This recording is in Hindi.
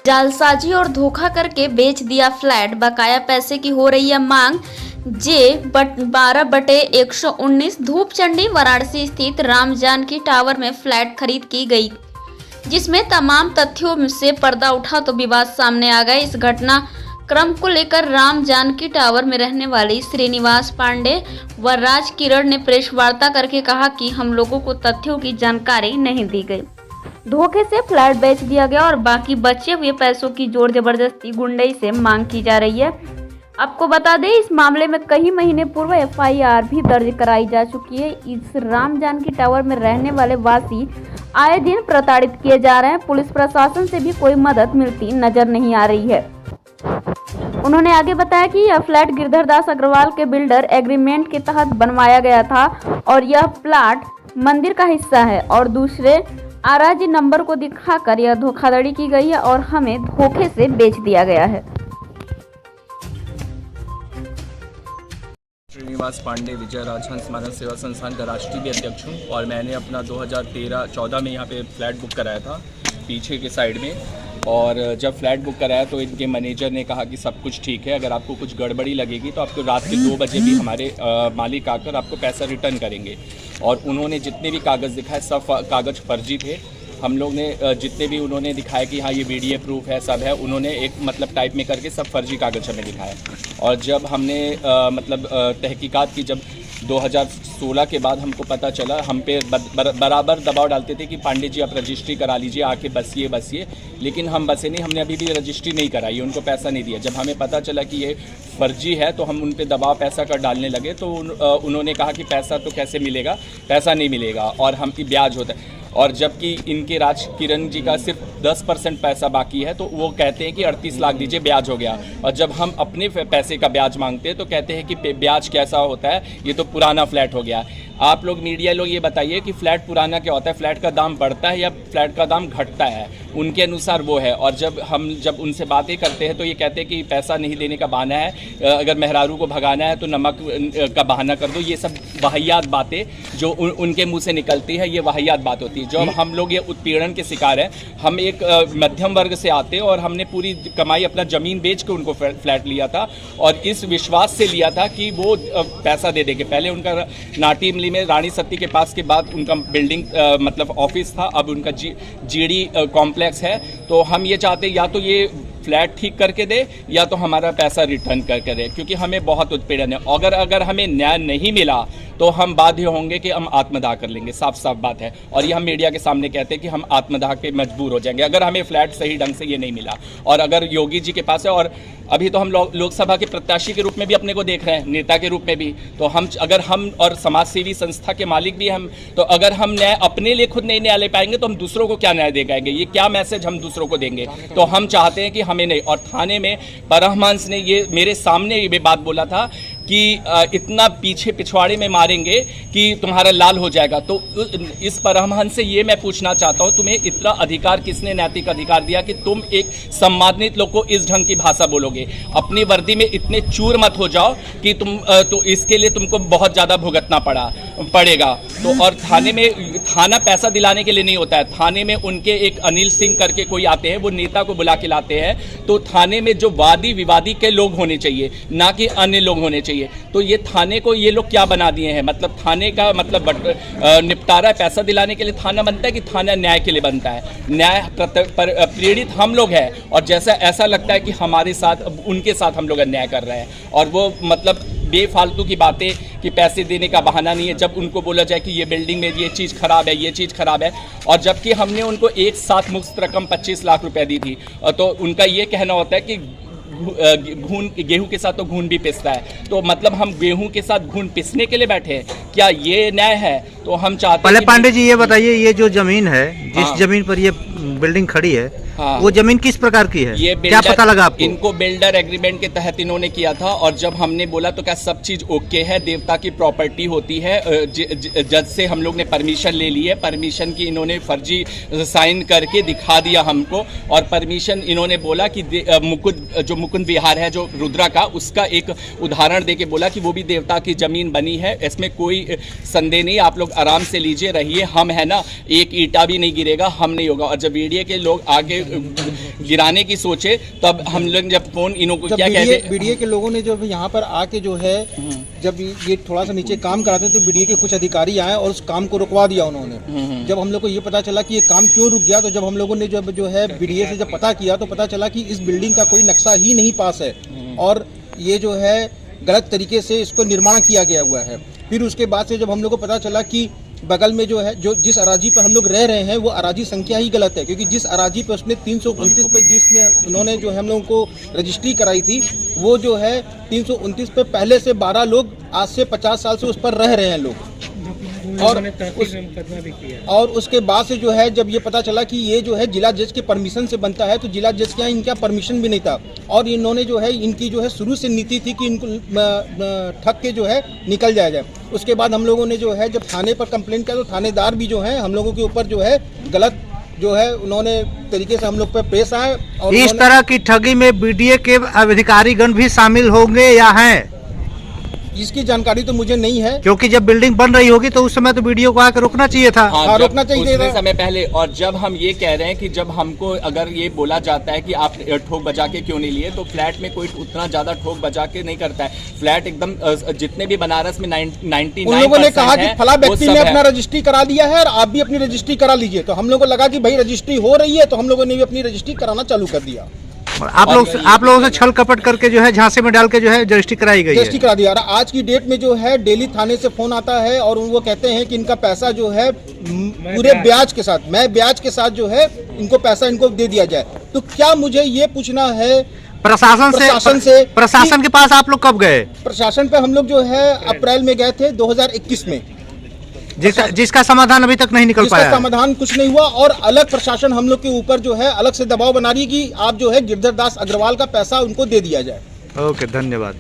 जालसाजी और धोखा करके बेच दिया फ्लैट, बकाया पैसे की हो रही है मांग। J12/119 धूपचंडी वाराणसी स्थित राम जानकी टावर में फ्लैट खरीद की गई, जिसमें तमाम तथ्यों से पर्दा उठा तो विवाद सामने आ गए। इस घटना क्रम को लेकर राम जानकी टावर में रहने वाली श्रीनिवास पांडे व राज किरण ने प्रेस वार्ता करके कहा कि हम लोगों को तथ्यों की जानकारी नहीं दी गई, धोखे से फ्लैट बेच दिया गया और बाकी बचे हुए पैसों की जोर जबरदस्ती गुंडई से मांग की जा रही है। आपको बता दें, इस मामले में कई महीने पूर्व FIR भी दर्ज कराई जा चुकी है। इस राम जानकी टावर में रहने वाले वासी आए दिन प्रताड़ित किए जा रहे हैं। पुलिस प्रशासन से भी कोई मदद मिलती नजर नहीं आ रही है। उन्होंने आगे बताया कि यह फ्लैट गिरधरदास अग्रवाल के बिल्डर एग्रीमेंट के तहत बनवाया गया था और यह प्लाट मंदिर का हिस्सा है और दूसरे आरजी नंबर को दिखाकर यह धोखाधड़ी की गई है और हमें धोखे से बेच दिया गया है। श्रीनिवास पांडे विजय राजहंस मानव सेवा संस्थान का राष्ट्रीय अध्यक्ष हूँ और मैंने अपना 2013-14 में यहाँ पे फ्लैट बुक कराया था पीछे के साइड में। और जब फ्लैट बुक कराया तो इनके मैनेजर ने कहा कि सब कुछ ठीक है, अगर आपको कुछ गड़बड़ी लगेगी तो आपको रात के 2 बजे भी हमारे मालिक आकर आपको पैसा रिटर्न करेंगे। और उन्होंने जितने भी कागज़ दिखाए सब कागज़ फर्जी थे। हम लोग ने जितने भी उन्होंने दिखाया कि हाँ ये VDA प्रूफ है सब है, उन्होंने एक मतलब टाइप में करके सब फर्जी कागज़ हमें दिखाया। और जब हमने तहकीकात की, जब 2016 के बाद हमको पता चला, हम पे बराबर दबाव डालते थे कि पांडे जी आप रजिस्ट्री करा लीजिए, आके बसिए, लेकिन हम बसे नहीं। हमने अभी भी रजिस्ट्री नहीं कराई, उनको पैसा नहीं दिया। जब हमें पता चला कि ये फर्जी है तो हम उन पे दबाव पैसा कर डालने लगे। तो उन्होंने कहा कि पैसा तो कैसे मिलेगा, पैसा नहीं मिलेगा और हम की ब्याज होता है। और जबकि इनके राज किरण जी का सिर्फ 10% पैसा बाकी है तो वो कहते हैं कि 38 लाख दीजिए ब्याज हो गया। और जब हम अपने पैसे का ब्याज मांगते हैं तो कहते हैं कि ब्याज कैसा होता है, ये तो पुराना फ्लैट हो गया। आप लोग मीडिया लोग ये बताइए कि फ्लैट पुराना क्या होता है, फ्लैट का दाम बढ़ता है या फ्लैट का दाम घटता है, उनके अनुसार वो है। और जब उनसे बातें करते हैं तो ये कहते हैं कि पैसा नहीं देने का बहाना है, अगर मेहरारू को भगाना है तो नमक का बहाना कर दो। ये सब वाहियात बातें जो उनके मुंह से निकलती है, ये वाहियात बात होती है। जो हम लोग ये उत्पीड़न के शिकार हैं, हम एक मध्यम वर्ग से आते और हमने पूरी कमाई अपना ज़मीन बेच के उनको फ्लैट लिया था और इस विश्वास से लिया था कि वो पैसा दे देंगे। पहले उनका नाटी इमली में रानी सत्ती के पास के बाद उनका बिल्डिंग मतलब ऑफिस था, अब उनका GD कॉम्प्लेक्स है। तो हम ये चाहते या तो ये फ्लैट ठीक करके दे या तो हमारा पैसा रिटर्न करके दे, क्योंकि हमें बहुत उत्पीड़न है। अगर हमें न्याय नहीं मिला तो हम बाध्य होंगे कि हम आत्मदाह कर लेंगे, साफ साफ बात है। और ये हम मीडिया के सामने कहते हैं कि हम आत्मदाह के मजबूर हो जाएंगे अगर हमें फ्लैट सही ढंग से ये नहीं मिला। और अगर योगी जी के पास है, और अभी तो हम लोकसभा के प्रत्याशी के रूप में भी अपने को देख रहे हैं, नेता के रूप में भी, तो अगर हम और समाज सेवी संस्था के मालिक भी हम, तो अगर हम न्याय अपने लिए खुद नहीं न्याय ले पाएंगे तो हम दूसरों को क्या न्याय दे पाएंगे? ये क्या मैसेज हम दूसरों को देंगे? तो हम चाहते हैं कि हमें नहीं। और थाने में परमहंस ने ये मेरे सामने ये बात बोला था कि इतना पीछे पिछवाड़े में मारेंगे कि तुम्हारा लाल हो जाएगा। तो इस परमहंस से ये मैं पूछना चाहता हूँ, तुम्हें इतना अधिकार किसने, नैतिक अधिकार दिया कि तुम एक सम्मानित लोग को इस ढंग की भाषा बोलोगे? अपनी वर्दी में इतने चूर मत हो जाओ कि तो इसके लिए तुमको बहुत ज़्यादा भुगतना पड़ेगा। तो और थाना पैसा दिलाने के लिए नहीं होता है। थाने में उनके एक अनिल सिंह करके कोई आते हैं, वो नेता को बुला के लाते हैं। तो थाने में जो वादी विवादी के लोग होने चाहिए, ना कि अन्य लोग होने चाहिए। तो ये थाने को ये लोग क्या बना दिए हैं? मतलब थाने का मतलब निपटारा पैसा दिलाने के लिए थाना बनता है कि थाना न्याय के लिए बनता है? न्याय प्रेरित हम लोग हैं और जैसा ऐसा लगता है कि हमारे साथ उनके साथ हम लोग अन्याय कर रहे हैं। और वो मतलब बेफालतू की बातें कि पैसे देने का बहाना नहीं है। जब उनको बोला जाए कि ये बिल्डिंग में ये चीज़ खराब है, ये चीज़ खराब है, और जबकि हमने उनको एक साथ मुफ्त रकम 25 लाख रुपए दी थी, तो उनका ये कहना होता है कि गेहूं के साथ तो घून भी पिसता है। तो मतलब हम गेहूं के साथ घून पिसने के लिए बैठे हैं? क्या ये न्याय है? तो हम चाहते हैं। पहले पांडे जी ये बताइए, ये जो जमीन है, जिस जमीन पर ये बिल्डिंग खड़ी है, वो जमीन किस प्रकार की है? ये क्या पता लगा आपको? इनको बिल्डर एग्रीमेंट के तहत इन्होंने किया था। और जब हमने बोला तो क्या सब चीज ओके है, देवता की प्रॉपर्टी होती है, जज से हम लोग ने परमिशन ले ली है। परमिशन की इन्होंने फर्जी साइन करके दिखा दिया हमको। और परमिशन इन्होंने बोला कि मुकुंद विहार है जो रुद्रा का, उसका एक उदाहरण देके बोला कि वो भी देवता की जमीन बनी है, इसमें कोई संदेह नहीं, आप लोग आराम से लीजिए, रहिए, हम है ना, एक ईंटा भी नहीं गिरेगा, हम नहीं होगा। और जब जब बीडीए के लोग आगे गिराने की सोचे, तब हम लोग जब फोन इनको क्या कहते, बीडीए के लोगों ने जब यहाँ पर आके जो है जब ये थोड़ा सा नीचे काम कराते तो बीडीए के कुछ अधिकारी आए और उस काम को रुकवा दिया उन्होंने। जब हम लोग को ये पता चला कि ये काम क्यों रुक गया, तो जब हम लोगों ने जो है बीडीए से जब पता किया तो पता चला कि इस बिल्डिंग का कोई नक्शा ही नहीं पास है और ये जो है गलत तरीके से इसको निर्माण किया गया हुआ है। फिर उसके बाद से जब हम लोग को पता चला कि बगल में जो है जिस अराजी पर हम लोग रह रहे हैं वो अराजी संख्या ही गलत है, क्योंकि जिस अराजी पे उसने 329 पे जिसमें उन्होंने जो है हम लोगों को रजिस्ट्री कराई थी, वो जो है 329 पे पहले से 12 लोग आज से 50 साल से उस पर रह रहे हैं लोग। और उसके बाद से जो है जब ये पता चला कि ये जो है जिला जज के परमिशन से बनता है, तो जिला जज के यहाँ इनका परमिशन भी नहीं था और इन्होंने जो है इनकी जो है शुरू से नीति थी कि इनको ठग के जो है निकल जाया जाए। उसके बाद हम लोगों ने जो है जब थाने पर कंप्लेंट किया तो थानेदार भी जो है हम लोगों के ऊपर जो है गलत जो है उन्होंने तरीके से हम लोग पर पेश आए। और इस तरह की ठगी में बीडीए के अधिकारीगण भी शामिल होंगे या हैं? इसकी जानकारी तो मुझे नहीं है, क्योंकि जब बिल्डिंग बन रही होगी तो उस समय तो वीडियो को आकर रोकना चाहिए था। हाँ, रोकना चाहिए था समय पहले। और जब हम ये कह रहे हैं कि जब हमको अगर ये बोला जाता है कि आप ठोक बजा के क्यों नहीं लिए, तो फ्लैट में कोई उतना ज्यादा ठोक बजा के नहीं करता है। फ्लैट एकदम जितने भी बनारस में 99% उन लोगों ने कहा कि फला व्यक्ति ने अपना रजिस्ट्री करा लिया है और आप भी अपनी रजिस्ट्री करा लीजिए, तो हम लोगों को लगा कि भाई रजिस्ट्री हो रही है, तो हम लोगों ने भी अपनी रजिस्ट्री कराना चालू कर दिया। आप लोगों से छल कपट करके जो है झांसे में डाल के जो है रजिस्ट्री कराई गई है। रजिस्ट्री करा दिया। आज की डेट में जो है डेली थाने से फोन आता है और वो कहते हैं कि इनका पैसा जो है पूरे ब्याज के साथ, मैं ब्याज के साथ जो है इनको पैसा इनको दे दिया जाए। तो क्या मुझे ये पूछना है प्रशासन के पास आप लोग कब गए? प्रशासन पे हम लोग जो है अप्रैल में गए थे 2021 में, जिसका समाधान अभी तक नहीं निकल पाया। समाधान कुछ नहीं हुआ और अलग प्रशासन हम लोग के ऊपर जो है अलग से दबाव बना रही है कि आप जो है गिरधर दास अग्रवाल का पैसा उनको दे दिया जाए। ओके, धन्यवाद।